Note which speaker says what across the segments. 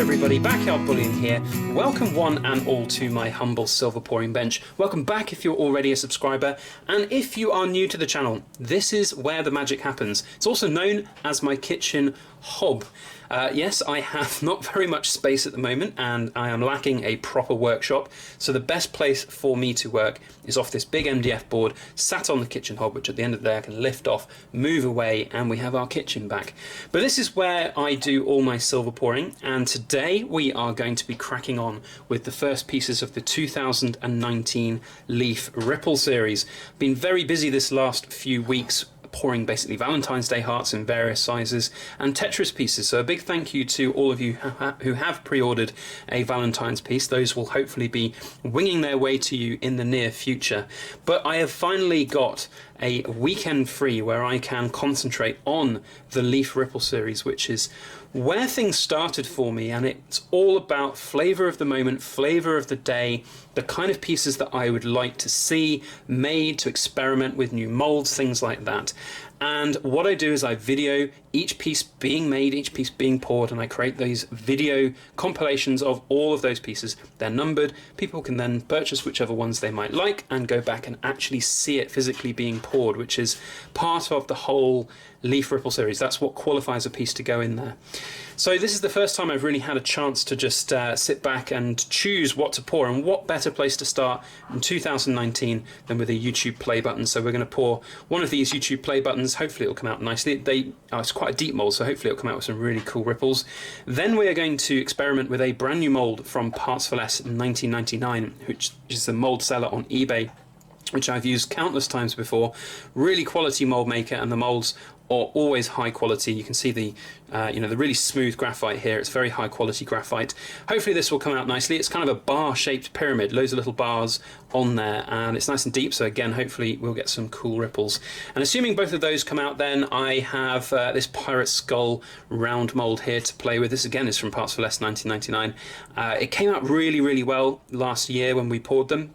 Speaker 1: everybody, Backyard Bullion here. Welcome one and all to my humble silver pouring bench. Welcome back if you're already a subscriber, and if you are new to the channel, this is where the magic happens. It's also known as my kitchen hob. Yes, I have not very much space at the moment and I am lacking a proper workshop, so the best place for me to work is off this big MDF board sat on the kitchen hob, which at the end of the day I can lift off, move away, and we have our kitchen back. But this is where I do all my silver pouring, and today we are going to be cracking on with the first pieces of the 2019 Leaf Ripple series. Been very busy this last few weeks pouring basically Valentine's Day hearts in various sizes and Tetris pieces, so a big thank you to all of you who have pre-ordered a Valentine's piece. Those will hopefully be winging their way to you in the near future. But I have finally got a weekend free where I can concentrate on the Leaf Ripple series, which is where things started for me, and it's all about flavour of the moment, flavour of the day, the kind of pieces that I would like to see made, to experiment with new moulds, things like that. And what I do is I video each piece being made, each piece being poured, and I create these video compilations of all of those pieces. They're numbered. People can then purchase whichever ones they might like and go back and actually see it physically being poured, which is part of the whole Leaf Ripple series. That's what qualifies a piece to go in there. So this is the first time I've really had a chance to just sit back and choose what to pour, and what better place to start in 2019 than with a YouTube play button. So we're going to pour one of these YouTube play buttons. Hopefully it'll come out nicely. It's quite a deep mould, so hopefully it'll come out with some really cool ripples. Then we are going to experiment with a brand new mould from Parts for Less 1999, which is a mould seller on eBay, which I've used countless times before. Really quality mold maker, and the molds are always high quality. You can see the the really smooth graphite here. It's very high quality graphite. Hopefully this will come out nicely. It's kind of a bar shaped pyramid, loads of little bars on there, and it's nice and deep, so again hopefully we'll get some cool ripples. And assuming both of those come out, then I have this pirate skull round mold here to play with. This again is from Parts for Less 1999. It came out really well last year when we poured them.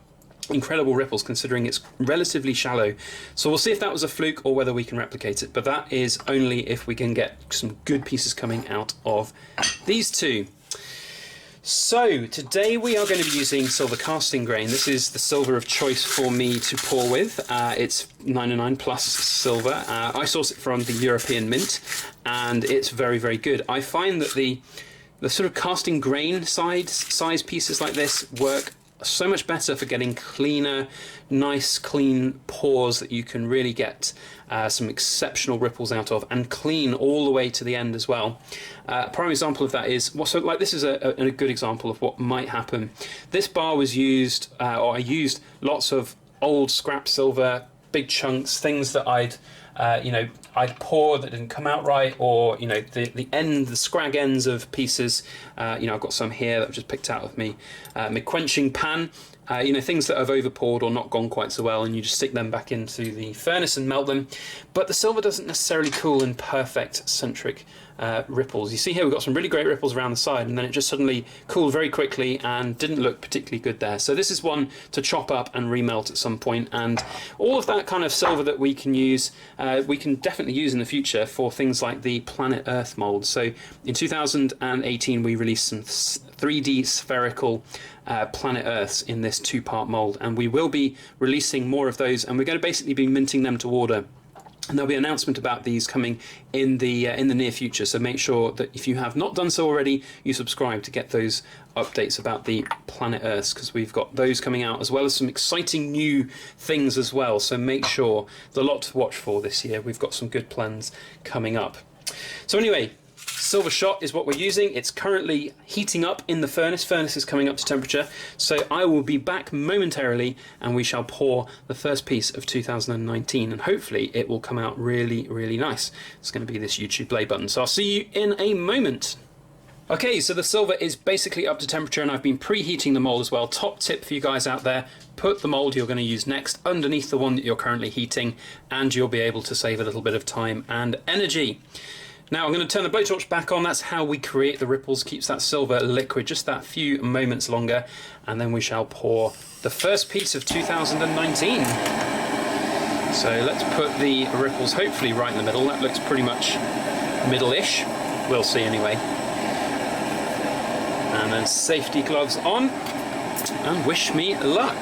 Speaker 1: Incredible ripples considering it's relatively shallow, so we'll see if that was a fluke or whether we can replicate it, but that is only if we can get some good pieces coming out of these two. So today we are going to be using silver casting grain. This is the silver of choice for me to pour with. It's 909 plus silver. I source it from the European Mint, and it's very good. I find that the sort of casting grain size pieces like this work so much better for getting cleaner, nice clean pours that you can really get some exceptional ripples out of, and clean all the way to the end as well. A prime example of that is, so like this is a good example of what might happen. This bar was used, or I used lots of old scrap silver, big chunks, things that I'd poured that didn't come out right, or the scrag ends of pieces. I've got some here that I've just picked out of my quenching pan. Things that have over poured or not gone quite so well, and you just stick them back into the furnace and melt them. But the silver doesn't necessarily cool in perfect centric ripples. You see here we've got some really great ripples around the side, and then it just suddenly cooled very quickly and didn't look particularly good there. So this is one to chop up and remelt at some point, and all of that kind of silver that we can use, we can definitely use in the future for things like the Planet Earth mold. So in 2018 we released some 3D spherical Planet Earths in this two-part mold, and we will be releasing more of those, and we're going to basically be minting them to order. And there'll be an announcement about these coming in the near future, so make sure that if you have not done so already, you subscribe to get those updates about the Planet Earths, because we've got those coming out as well as some exciting new things as well. So make sure there's a lot to watch for this year. We've got some good plans coming up. So anyway, silver shot is what we're using. It's currently heating up in the furnace. Furnace is coming up to temperature, so I will be back momentarily and we shall pour the first piece of 2019, and hopefully it will come out really nice. It's going to be this YouTube play button, so I'll see you in a moment. Okay, so the silver is basically up to temperature, and I've been preheating the mold as well. Top tip for you guys out there: put the mold you're going to use next underneath the one that you're currently heating, and you'll be able to save a little bit of time and energy. Now I'm going to turn the blowtorch back on. That's how we create the ripples, keeps that silver liquid just that few moments longer, and then we shall pour the first piece of 2019. So let's put the ripples hopefully right in the middle. That looks pretty much middle-ish. We'll see anyway. And then safety gloves on, and wish me luck.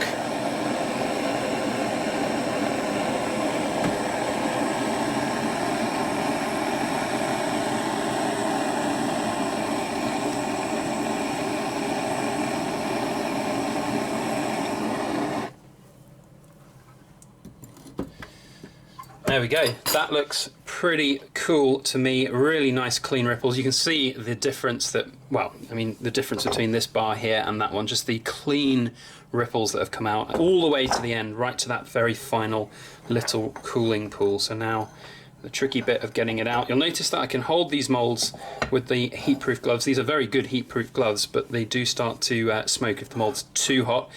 Speaker 1: There we go. That looks pretty cool to me. Really nice clean ripples. You can see the difference that, well, I mean, the difference between this bar here and that one, just the clean ripples that have come out all the way to the end, right to that very final little cooling pool. So now the tricky bit of getting it out. You'll notice that I can hold these molds with the heatproof gloves. These are very good heatproof gloves, but they do start to smoke if the mold's too hot.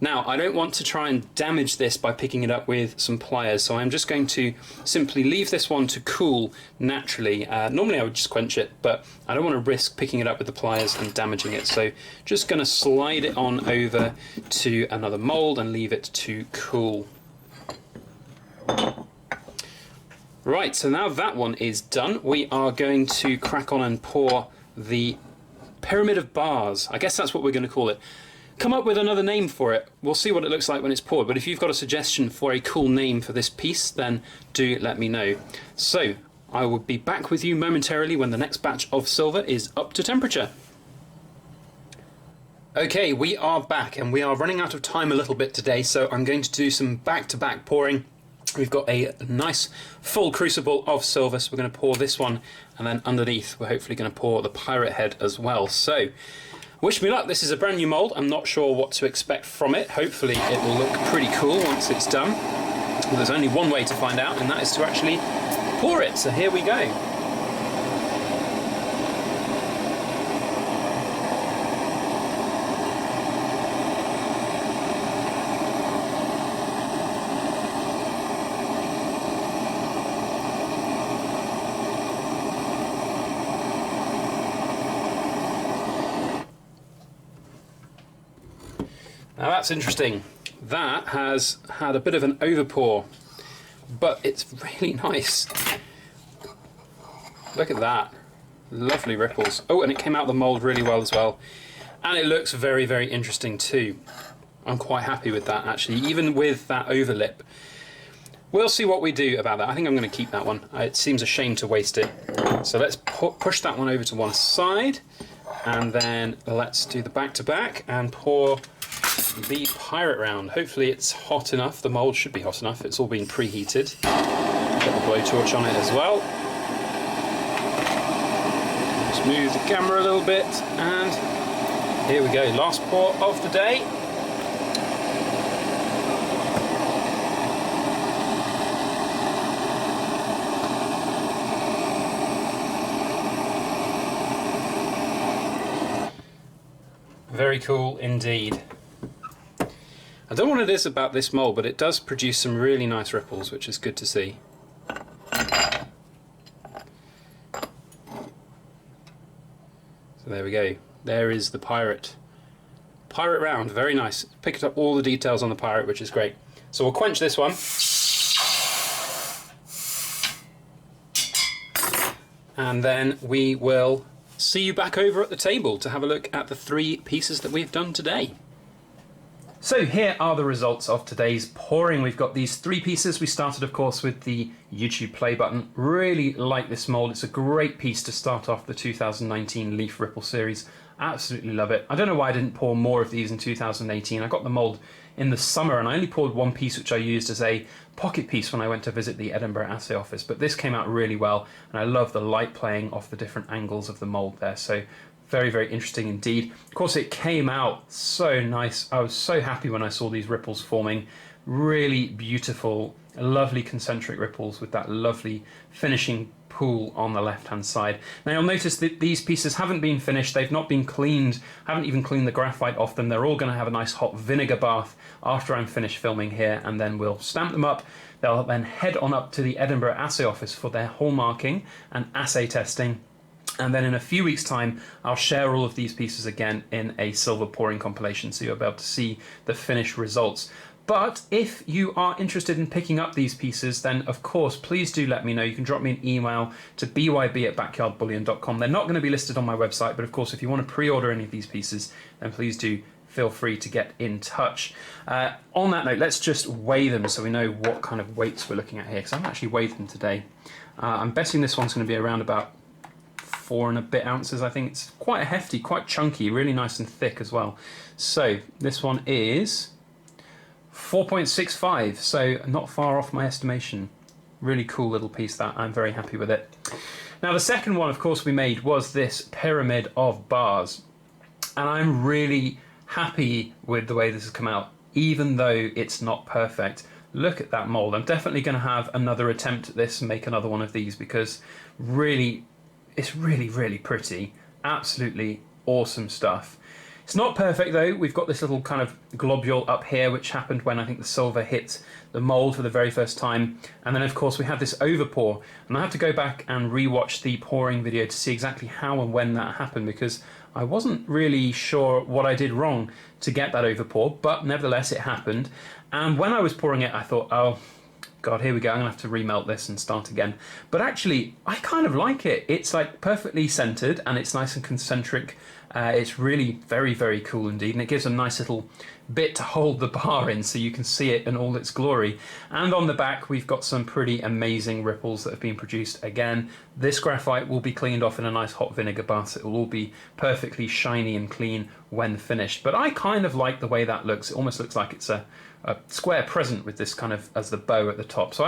Speaker 1: Now, I don't want to try and damage this by picking it up with some pliers, so I'm just going to simply leave this one to cool naturally. Normally I would just quench it, but I don't want to risk picking it up with the pliers and damaging it, so just going to slide it on over to another mold and leave it to cool. Right, so now that one is done, we are going to crack on and pour the pyramid of bars. I guess that's what we're going to call it. Come up with another name for it. We'll see what it looks like when it's poured, but if you've got a suggestion for a cool name for this piece, then do let me know. So I will be back with you momentarily when the next batch of silver is up to temperature. Okay, we are back and we are running out of time a little bit today, so I'm going to do some back-to-back pouring. We've got a nice full crucible of silver, so we're going to pour this one, and then underneath we're hopefully going to pour the pirate head as well. So wish me luck. This is a brand new mould. I'm not sure what to expect from it. Hopefully it will look pretty cool once it's done. Well, there's only one way to find out, and that is to actually pour it. So here we go. Now that's interesting. That has had a bit of an overpour, but it's really nice. Look at that. Lovely ripples. Oh, and it came out the mould really well as well. And it looks very, very interesting too. I'm quite happy with that actually, even with that overlip. We'll see what we do about that. I think I'm going to keep that one. It seems a shame to waste it. So let's push that one over to one side, and then let's do the back-to-back and pour the pirate round. Hopefully it's hot enough. The mould should be hot enough. It's all been preheated. Get the blowtorch on it as well. Just move the camera a little bit, and here we go. Last pour of the day. Very cool indeed. I don't know what it is about this mould, but it does produce some really nice ripples, which is good to see. So there we go. There is the pirate round. Very nice. Picked up all the details on the pirate, which is great. So we'll quench this one. And then we will see you back over at the table to have a look at the 3 pieces that we've done today. So here are the results of today's pouring. We've got these 3 pieces. We started, of course, with the YouTube play button. Really like this mould. It's a great piece to start off the 2019 Leaf Ripple series. Absolutely love it. I don't know why I didn't pour more of these in 2018. I got the mould in the summer and I only poured 1 piece, which I used as a pocket piece when I went to visit the Edinburgh Assay Office. But this came out really well, and I love the light playing off the different angles of the mould there. So very, very interesting indeed. Of course, it came out so nice. I was so happy when I saw these ripples forming. Really beautiful, lovely concentric ripples with that lovely finishing pool on the left-hand side. Now you'll notice that these pieces haven't been finished. They've not been cleaned. Haven't even cleaned the graphite off them. They're all going to have a nice hot vinegar bath after I'm finished filming here, and then we'll stamp them up. They'll then head on up to the Edinburgh Assay Office for their hallmarking and assay testing. And then in a few weeks' time, I'll share all of these pieces again in a silver pouring compilation, so you'll be able to see the finished results. But if you are interested in picking up these pieces, then of course, please do let me know. You can drop me an email to byb@backyardbullion.com. They're not going to be listed on my website, but of course, if you want to pre-order any of these pieces, then please do feel free to get in touch. On that note, let's just weigh them so we know what kind of weights we're looking at here, because I haven't actually weighed them today. I'm betting this one's going to be around about 4 and a bit ounces. I think it's quite hefty, quite chunky, really nice and thick as well. So this one is 4.65, so not far off my estimation. Really cool little piece that. I'm very happy with it. Now the second one, of course, we made was this pyramid of bars, and I'm really happy with the way this has come out, even though it's not perfect. Look at that mold. I'm definitely going to have another attempt at this and make another one of these, because really, it's really pretty. Absolutely awesome stuff. It's not perfect though. We've got this little kind of globule up here, which happened when I think the silver hit the mold for the very first time. And then of course we had this overpour, and I have to go back and rewatch the pouring video to see exactly how and when that happened, because I wasn't really sure what I did wrong to get that overpour, but nevertheless it happened. And when I was pouring it, I thought, oh God, here we go, I'm gonna have to remelt this and start again. But actually, I kind of like it. It's like perfectly centered and it's nice and concentric. It's really very cool indeed, and it gives a nice little bit to hold the bar in so you can see it in all its glory. And on the back we've got some pretty amazing ripples that have been produced. Again, this graphite will be cleaned off in a nice hot vinegar bath, so it will all be perfectly shiny and clean when finished. But I kind of like the way that looks. It almost looks like it's a square present with this kind of as the bow at the top. So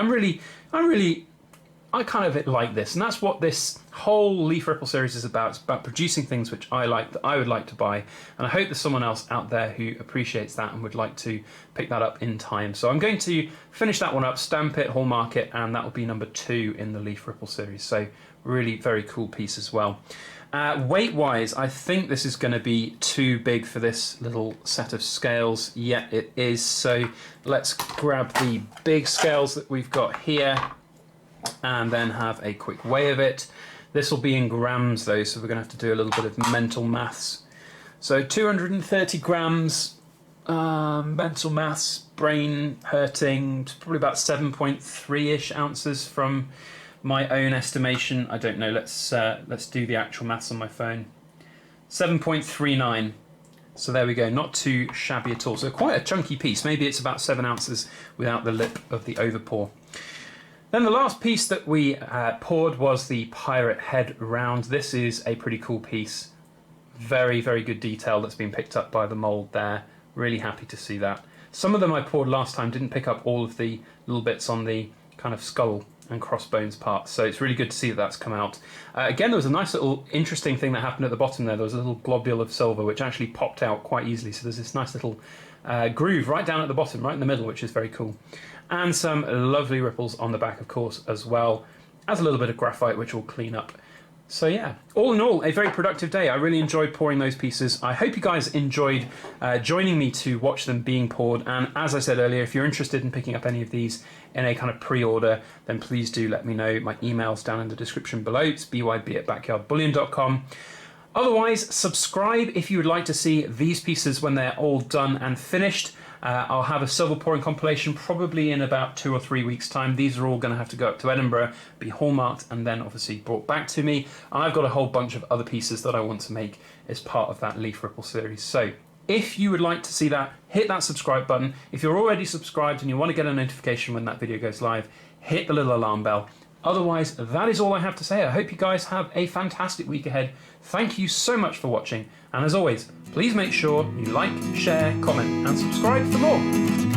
Speaker 1: I kind of like this, and that's what this whole Leaf Ripple series is about. It's about producing things which I like, that I would like to buy, and I hope there's someone else out there who appreciates that and would like to pick that up in time. So I'm going to finish that one up, stamp it, hallmark it, and that will be number 2 in the Leaf Ripple series. So really very cool piece as well. Weight-wise, I think this is going to be too big for this little set of scales. Yeah, it is. So let's grab the big scales that we've got here and then have a quick weigh of it. This will be in grams though, so we're going to have to do a little bit of mental maths. So 230 grams, mental maths, brain hurting, probably about 7.3-ish ounces from my own estimation. I don't know, let's do the actual maths on my phone. 7.39. So there we go, not too shabby at all. So quite a chunky piece. Maybe it's about 7 ounces without the lip of the overpour. Then the last piece that we poured was the Pirate Head round. This is a pretty cool piece. Very good detail that's been picked up by the mould there. Really happy to see that. Some of them I poured last time didn't pick up all of the little bits on the kind of skull and crossbones parts, so it's really good to see that that's come out. Again, there was a nice little interesting thing that happened at the bottom there. There was a little globule of silver which actually popped out quite easily, so there's this nice little groove right down at the bottom, right in the middle, which is very cool. And some lovely ripples on the back, of course, as well as a little bit of graphite, which will clean up. So yeah, all in all, a very productive day. I really enjoyed pouring those pieces. I hope you guys enjoyed joining me to watch them being poured. And as I said earlier, if you're interested in picking up any of these in a kind of pre-order, then please do let me know. My email's down in the description below. It's byb@backyardbullion.com. Otherwise, subscribe if you would like to see these pieces when they're all done and finished. I'll have a silver pouring compilation probably in about 2 or 3 weeks' time. These are all going to have to go up to Edinburgh, be hallmarked, and then obviously brought back to me. And I've got a whole bunch of other pieces that I want to make as part of that Leaf Ripple series. So if you would like to see that, hit that subscribe button. If you're already subscribed and you want to get a notification when that video goes live, hit the little alarm bell. Otherwise, that is all I have to say. I hope you guys have a fantastic week ahead. Thank you so much for watching. And as always, please make sure you like, share, comment, and subscribe for more.